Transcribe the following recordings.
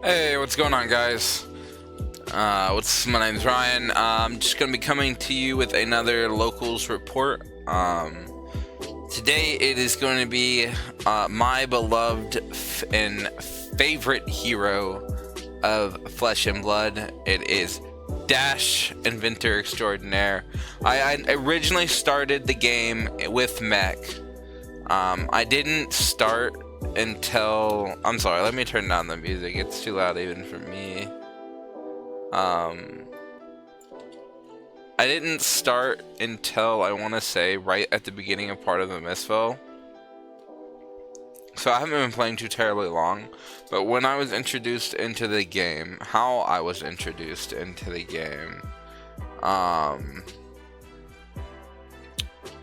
Hey, what's going on, guys? My name's Ryan. I'm just gonna be coming to you with another locals report. Today it is going to be my beloved and favorite hero of Flesh and Blood. It is Dash, Inventor Extraordinaire. I originally started the game with Mech. I didn't start until... I'm sorry, let me turn down the music. It's too loud even for me. I didn't start until, I want to say, right at the beginning of part of the Misfell. So I haven't been playing too terribly long. But when I was introduced into the game, how I was introduced into the game,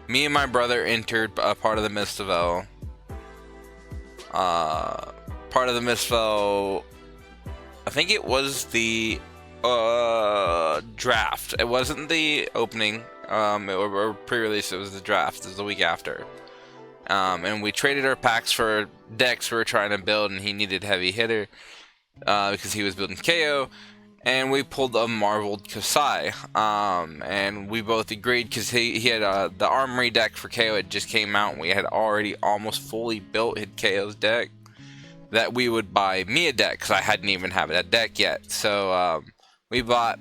me and my brother entered a part of the Misfell. Part of the Misfell, I think it was the draft. It wasn't the opening or pre-release. It was the draft. It was the week after. And we traded our packs for decks we were trying to build, and he needed heavy hitter because he was building KO. And we pulled a marveled Kasai, and we both agreed because he had the Armory deck for KO. It just came out, and we had already almost fully built his KO's deck, that we would buy me a deck because I hadn't even had that deck yet. So we bought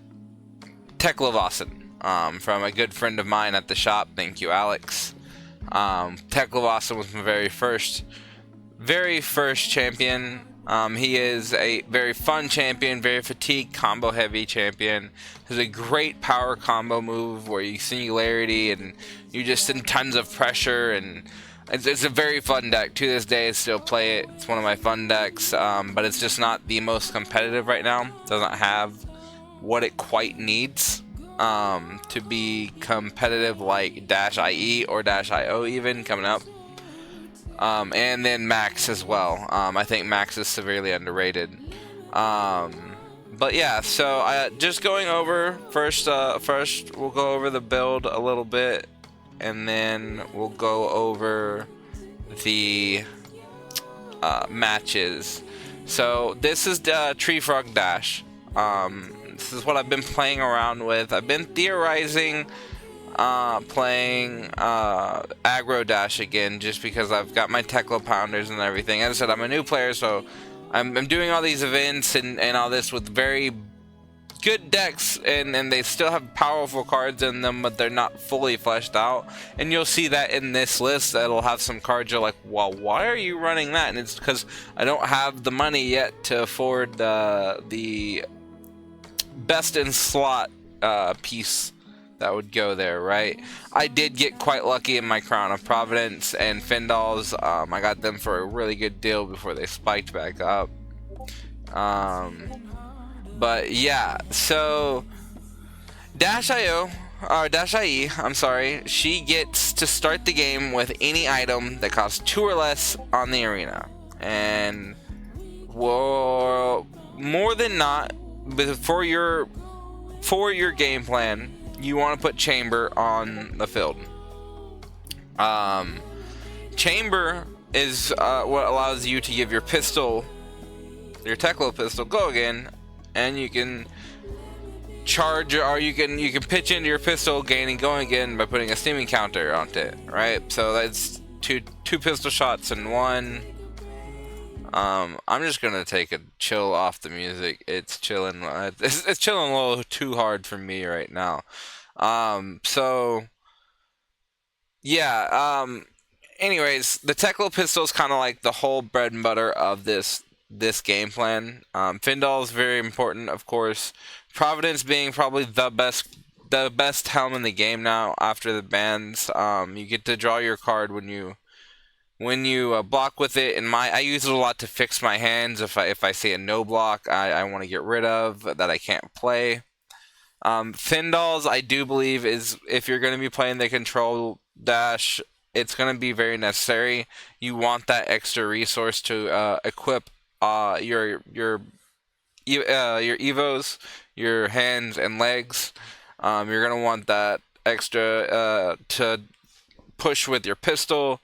Teklevasen from a good friend of mine at the shop. Thank you, Alex. Teklevasen was my very first champion. He is a very fun champion, very fatigue combo heavy champion. Has a great power combo move where you singularity and you just send tons of pressure, and it's a very fun deck. To this day I still play it. It's one of my fun decks, but it's just not the most competitive right now. It doesn't have what it quite needs to be competitive, like Dash IE or Dash IO even coming up. And then Max as well. I think Max is severely underrated. But yeah, so just going over first we'll go over the build a little bit, and then we'll go over the matches. So this is the Tree Frog Dash. This is what I've been playing around with. I've been theorizing playing aggro dash again, just because I've got my Tekla Pounders and everything. As I said, I'm a new player, so I'm doing all these events and all this with very good decks, and they still have powerful cards in them, but they're not fully fleshed out. And you'll see that in this list, that'll have some cards you're like, well, why are you running that? And it's because I don't have the money yet to afford the best in slot piece that would go there, right? I did get quite lucky in my Crown of Providence and Fendals. I got them for a really good deal before they spiked back up. But yeah, so Dash IO, or Dash IE, I'm sorry, she gets to start the game with any item that costs 2 or less on the arena. And well, more than not, for your game plan, you want to put Chamber on the field. Chamber is what allows you to give your pistol, your Teklo pistol, go again, and you can charge, or you can pitch into your pistol, gaining going again by putting a steaming counter on it, right? So that's two pistol shots in one. I'm just gonna take a chill off the music. It's chilling. It's chilling a little too hard for me right now. So yeah. Anyways, the Teklo pistol is kind of like the whole bread and butter of this game plan. Findal is very important, of course. Providence being probably the best helm in the game now after the bans. You get to draw your card when you block with it. And I use it a lot to fix my hands if I see a no block I want to get rid of that I can't play. Findals, I do believe, is, if you're going to be playing the control dash, it's going to be very necessary. You want that extra resource to equip your evos, your hands and legs. You're going to want that extra to push with your pistol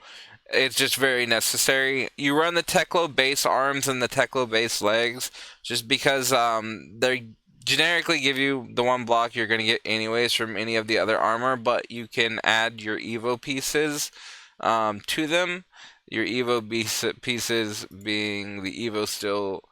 It's just very necessary. You run the Teklo base arms and the Teklo base legs just because they generically give you the one block you're going to get anyways from any of the other armor, but you can add your Evo pieces to them. Your Evo pieces being the Evo Still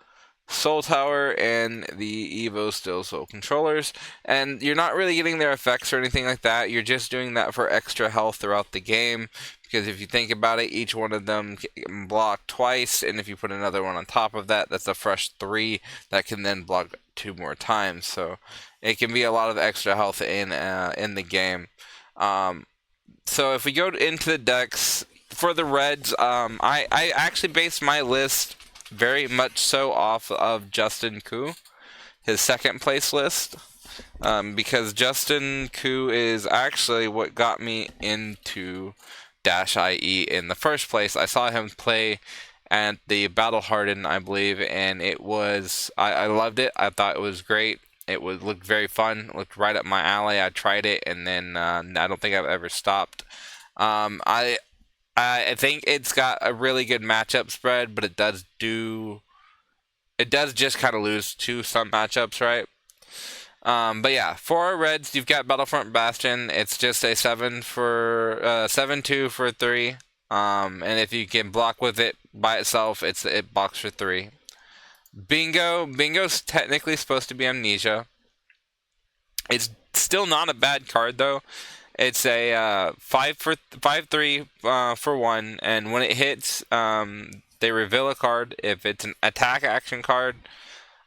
Soul Tower and the Evo Still Soul Controllers. And you're not really getting their effects or anything like that. You're just doing that for extra health throughout the game. Because if you think about it, each one of them can block twice, and if you put another one on top of that, that's a fresh 3 that can then block 2 more times. So it can be a lot of extra health in the game. So if we go into the decks for the Reds, I actually based my list very much so off of Justin Koo, his second place list. Because Justin Koo is actually what got me into Dash IE in the first place. I saw him play at the Battle Hardened, I believe, and I loved it. I thought it was great. Looked very fun. It looked right up my alley. I tried it, and then I don't think I've ever stopped. I think it's got a really good matchup spread, but it does just kind of lose to some matchups, right? But yeah, for our Reds, you've got Battlefront Bastion. It's just a 7-2 for 3. And if you can block with it by itself, it blocks for 3. Bingo's technically supposed to be Amnesia. It's still not a bad card though. It's a 5/3 for 1, and when it hits, they reveal a card. If it's an attack action card,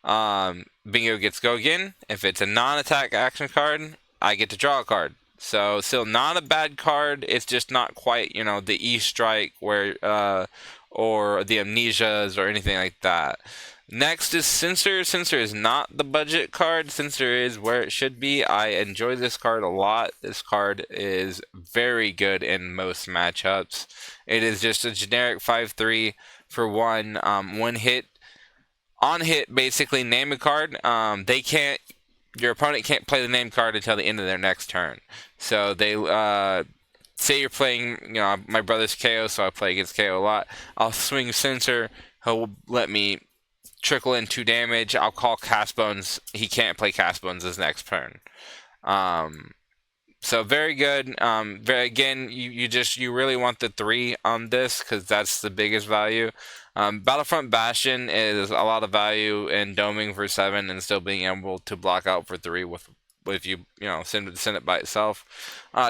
Bingo gets go again. If it's a non-attack action card, I get to draw a card. So still not a bad card. It's just not quite, the E-Strike or the Amnesias or anything like that. Next is Censor. Censor is not the budget card. Censor is where it should be. I enjoy this card a lot. This card is very good in most matchups. It is just a generic 5/3 for 1. On hit, basically name a card. Your opponent can't play the name card until the end of their next turn. So they say you're playing, my brother's KO, so I play against KO a lot. I'll swing Censor. He'll let me trickle in 2 damage. I'll call Cast Bones. He can't play Cast Bones his next turn. So very good. Again, you really want the 3 on this because that's the biggest value. Battlefront Bastion is a lot of value in doming for 7 and still being able to block out for 3 if you send it by itself.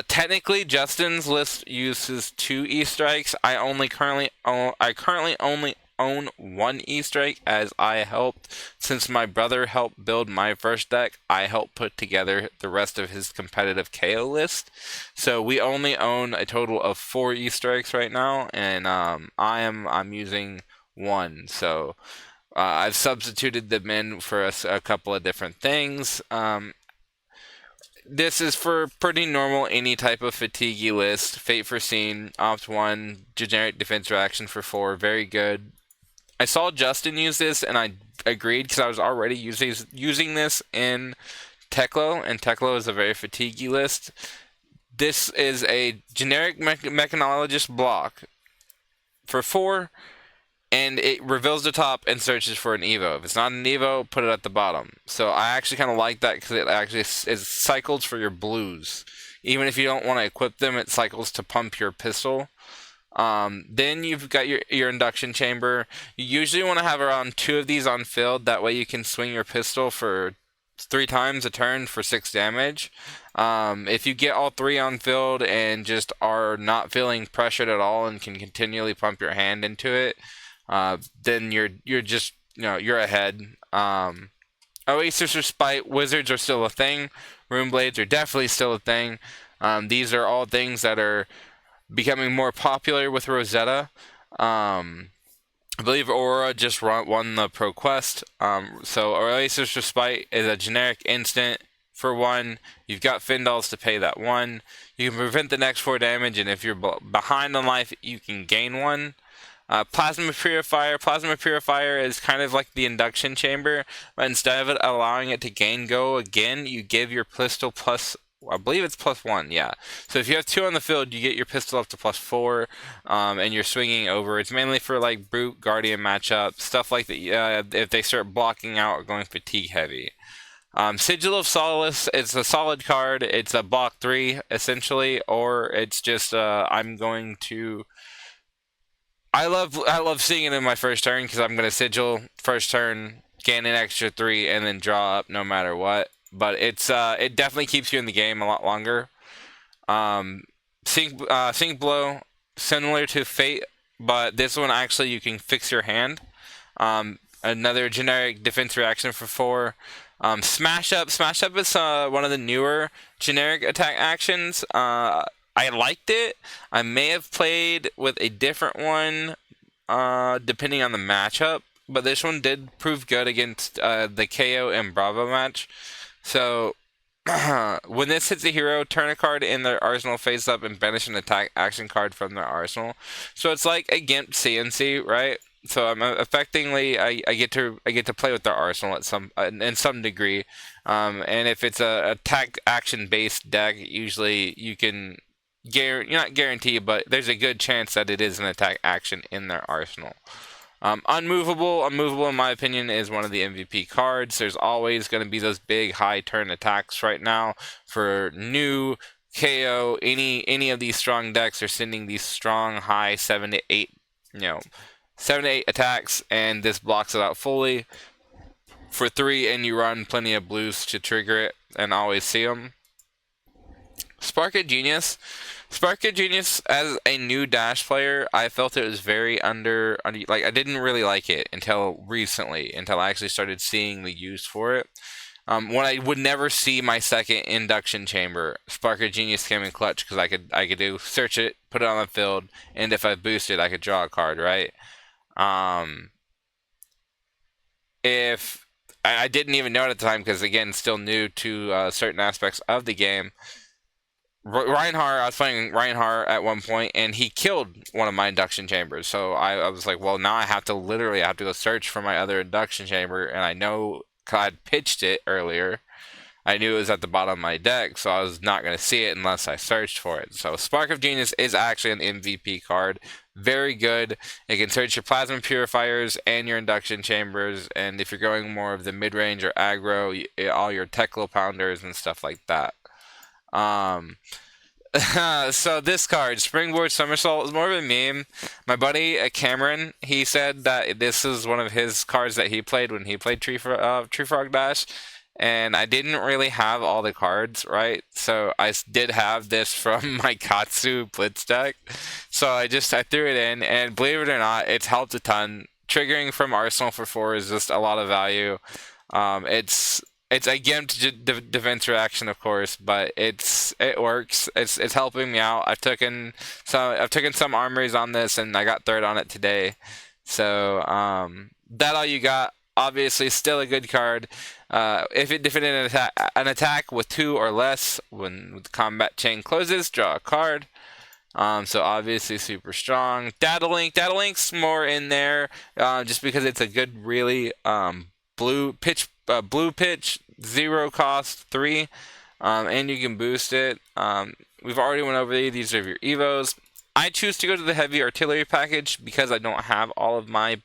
Technically, Justin's list uses 2 E-Strikes. I currently only own 1 E-Strike, as I helped. Since my brother helped build my first deck, I helped put together the rest of his competitive KO list. So we only own a total of 4 E-Strikes right now, and I'm using 1. So I've substituted them in for a couple of different things. This is for pretty normal any type of fatigue list. Fate Foreseen, Opt 1, generic defense reaction for 4, very good. I saw Justin use this, and I agreed because I was already using this in Teklo, and Teklo is a very fatiguey list. This is a generic mechanologist block for 4, and it reveals the top and searches for an Evo. If it's not an Evo, put it at the bottom. So I actually kind of like that because it actually is cycles for your blues. Even if you don't want to equip them, it cycles to pump your pistol. Then you've got your induction chamber. You usually want to have around 2 of these on field. That way you can swing your pistol for 3 times a turn for 6 damage. If you get all 3 on field and just are not feeling pressured at all and can continually pump your hand into it, then you're just you're ahead. Oasis Respite, Wizards are still a thing. Rune Blades are definitely still a thing. These are all things that are becoming more popular with Rosetta. I believe Aurora just won the Pro Quest. So Oasis Respite is a generic instant for 1. You've got Findals to pay that 1. You can prevent the next 4 damage, and if you're behind on life, you can gain 1. Plasma Purifier. Plasma Purifier is kind of like the induction chamber, but instead of it allowing it to gain go again, you give your pistol plus I believe it's +1, yeah. So if you have 2 on the field, you get your pistol up to +4, and you're swinging over. It's mainly for like brute guardian matchup stuff like that. If they start blocking out or going fatigue heavy. Sigil of Solace, it's a solid card. It's a block 3 essentially, or it's just I'm going to. I love seeing it in my first turn because I'm gonna Sigil first turn, gain an extra 3, and then draw up no matter what. But it definitely keeps you in the game a lot longer. Sync Blow, similar to Fate, but this one actually you can fix your hand. Another generic defense reaction for 4. Smash Up. Smash Up is one of the newer generic attack actions. I liked it. I may have played with a different one, depending on the matchup, but this one did prove good against the KO and Bravo match. So when this hits a hero, turn a card in their arsenal face up and banish an attack action card from their arsenal. So it's like a GIMP CNC, right? So I'm effectively I get to play with their arsenal at in some degree, and if it's a attack action based deck, usually you can not guarantee, but there's a good chance that it is an attack action in their arsenal. Unmovable in my opinion is one of the MVP cards. There's always going to be those big high turn attacks right now for new KO. Any of these strong decks are sending these strong high 7 to 8, 7 to 8 attacks, and this blocks it out fully for 3, and you run plenty of blues to trigger it and always see them. Spark of Genius. Spark of Genius, as a new Dash player, I felt it was very like, I didn't really like it until recently, until I actually started seeing the use for it. When I would never see my second induction chamber, Spark of Genius came in clutch because I could do search it, put it on the field, and if I boosted, I could draw a card, right? If I didn't even know it at the time because, again, still new to certain aspects of the game. Reinhardt, I was playing Reinhardt at one point, and he killed one of my induction chambers. So I was like, well, now I have to go search for my other induction chamber, and I know because I'd pitched it earlier. I knew it was at the bottom of my deck, so I was not going to see it unless I searched for it. So Spark of Genius is actually an MVP card. Very good. It can search your Plasma Purifiers and your induction chambers, and if you're going more of the mid-range or aggro, all your Teklo Pounders and stuff like that. So this card, Springboard Somersault, is more of a meme. My buddy Cameron, he said that this is one of his cards that he played when he played Tree Frog Dash, and I didn't really have all the cards, right? So I did have this from my Katsu Blitz deck, so I threw it in, and believe it or not, it's helped a ton. Triggering from Arsenal for 4 is just a lot of value. It's a GIMP defense reaction, of course, but it works. It's helping me out. I've taken some armories on this, and I got 3rd on it today. So that all you got. Obviously, still a good card. If it defended an attack with 2 or less, when the combat chain closes, draw a card. So obviously super strong. Data Link's more in there, just because it's a good, really blue pitch, 0 cost 3, and you can boost it. We've already went over these are your evos. I choose to go to the heavy artillery package because I don't have all of my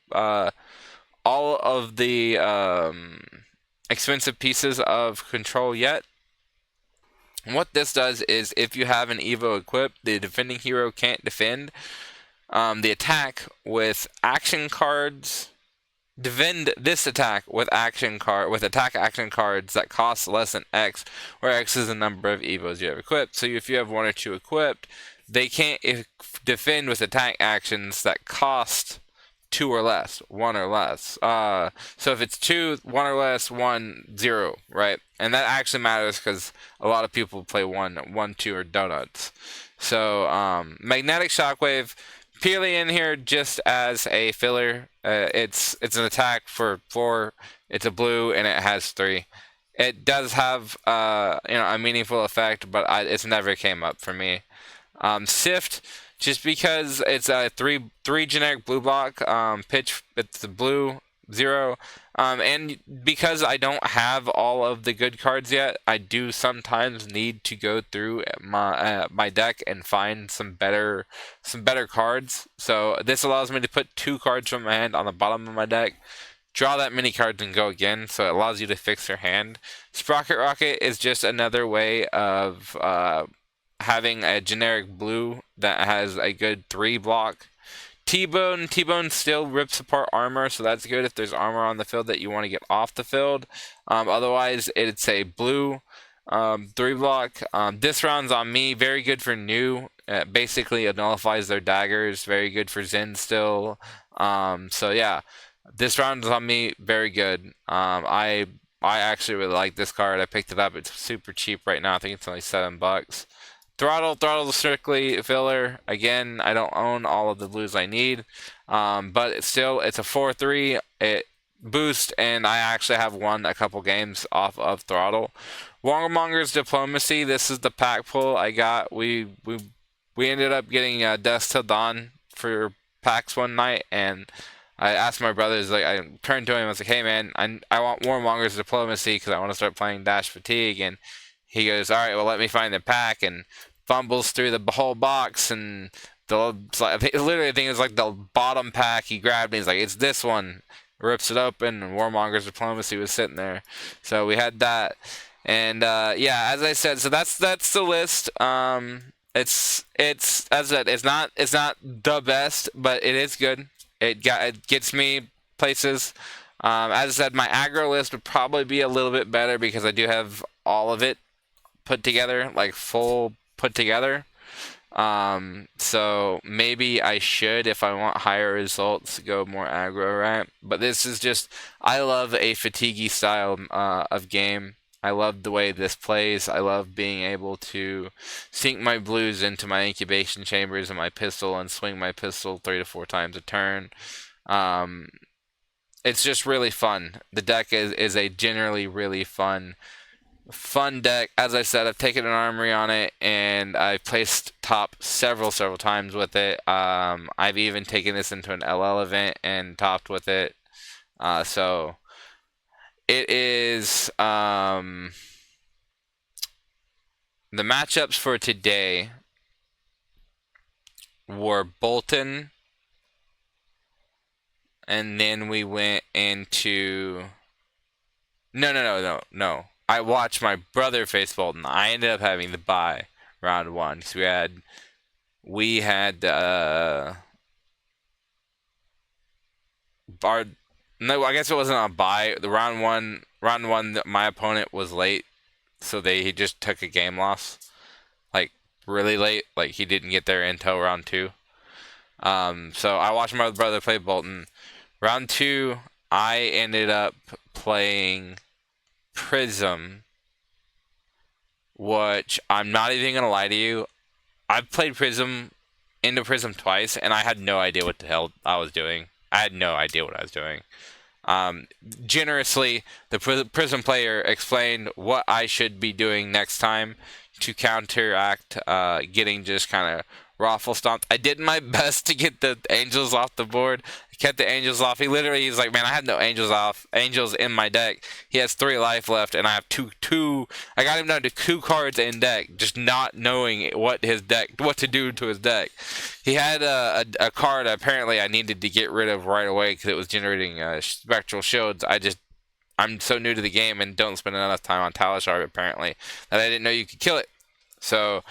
expensive pieces of control yet. And what this does is, if you have an evo equipped, the defending hero can't defend. The attack with action cards. Defend this attack with attack action cards that cost less than X, where X is the number of evos you have equipped. So if you have 1 or 2 equipped, they can't defend with attack actions that cost 2 or less, 1 or less. So if it's 2, 1 or less, 1, 0, right? And that actually matters because a lot of people play 1, 2, or donuts. So Magnetic Shockwave, purely in here just as a filler. It's an attack for 4. It's a blue and it has 3. It does have a meaningful effect, but it's never came up for me. Sift, just because it's a 3 generic blue block pitch. It's the blue. 0. And because I don't have all of the good cards yet, I do sometimes need to go through my deck and find some better cards. So this allows me to put 2 cards from my hand on the bottom of my deck, draw that many cards and go again, so it allows you to fix your hand. Sprocket Rocket is just another way of having a generic blue that has a good 3 block. T-Bone still rips apart armor, so that's good if there's armor on the field that you want to get off the field. Otherwise, it's a blue 3 block. This round's on me, very good for new. Basically, it nullifies their daggers. Very good for Zen still. So yeah, this round is on me, very good. I actually really like this card. I picked it up. It's super cheap right now. I think it's only $7. Throttle strictly filler. Again, I don't own all of the blues I need, but it's a 4/3. It boost, and I actually have won a couple games off of Throttle. Warmonger's Diplomacy. This is the pack pull I got. We ended up getting Dusk Till Dawn for packs one night, and I asked my brothers, like, I turned to him, I was like, hey man, I want Warmonger's Diplomacy because I want to start playing Dash Fatigue, and he goes, alright, well let me find the pack, and fumbles through the whole box, and literally I think it was like the bottom pack he grabbed, and he's like, it's this one, rips it open, and Warmonger's Diplomacy was sitting there. So we had that, and yeah, as I said, so that's the list. It's as I said, it's not the best, but it is good. It gets me places. As I said, my aggro list would probably be a little bit better because I do have all of it put together, like full put together. So maybe I should, if I want higher results, go more aggro, right? But this is just, I love a fatiguey style of game. I love the way this plays. I love being able to sink my blues into my incubation chambers and my pistol and swing my pistol 3 to 4 times a turn. It's just really fun. The deck is a generally really fun deck. As I said, I've taken an Armory on it, and I've placed top several times with it. I've even taken this into an LL event and topped with it. So it is the matchups for today were Bolton, and then we went into no. I watched my brother face Bolton. I ended up having to buy round 1 because we had no, I guess it wasn't a buy. The round one, my opponent was late, so he just took a game loss, like really late. Like he didn't get there until round 2. So I watched my brother play Bolton. Round 2, I ended up playing Prism, which I'm not even gonna lie to you, I've played into Prism twice, and I had no idea what the hell I was doing. I had no idea what I was doing. Generously, the Prism player explained what I should be doing next time to counteract getting just kind of raffle stomped. I did my best to get the angels off the board. I kept the angels off. He's like, man, I have no angels in my deck. He has 3 life left, and I have two. I got him down to 2 cards in deck, just not knowing what to do to his deck. He had a card apparently I needed to get rid of right away because it was generating spectral shields. I'm so new to the game and don't spend enough time on Talishar apparently that I didn't know you could kill it. So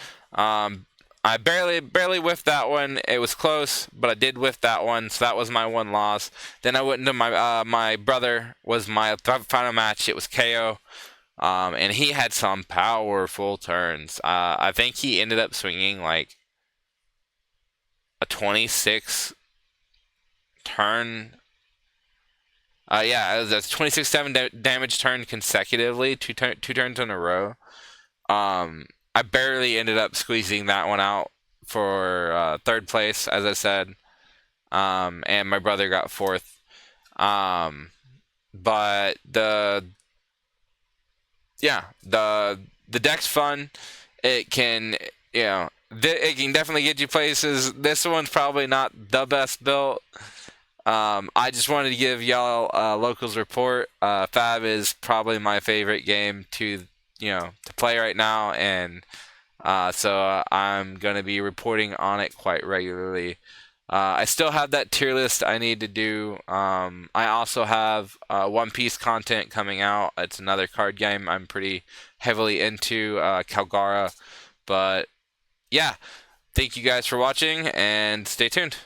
I barely whiffed that one. It was close, but I did whiff that one, so that was my 1 loss. Then I went into my brother was my final match. It was KO, and he had some powerful turns. I think he ended up swinging like a 26 turn. Yeah, it was a 26-7 damage turn consecutively, two turns in a row. I barely ended up squeezing that one out for 3rd place, as I said, and my brother got 4th. But the deck's fun. It can it can definitely get you places. This one's probably not the best built. I just wanted to give y'all a locals report. Fab is probably my favorite game to play right now, and so I'm gonna be reporting on it quite regularly. I still have that tier list I need to do. I also have One Piece content coming out. It's another card game I'm pretty heavily into, Calgara. But yeah, thank you guys for watching and stay tuned.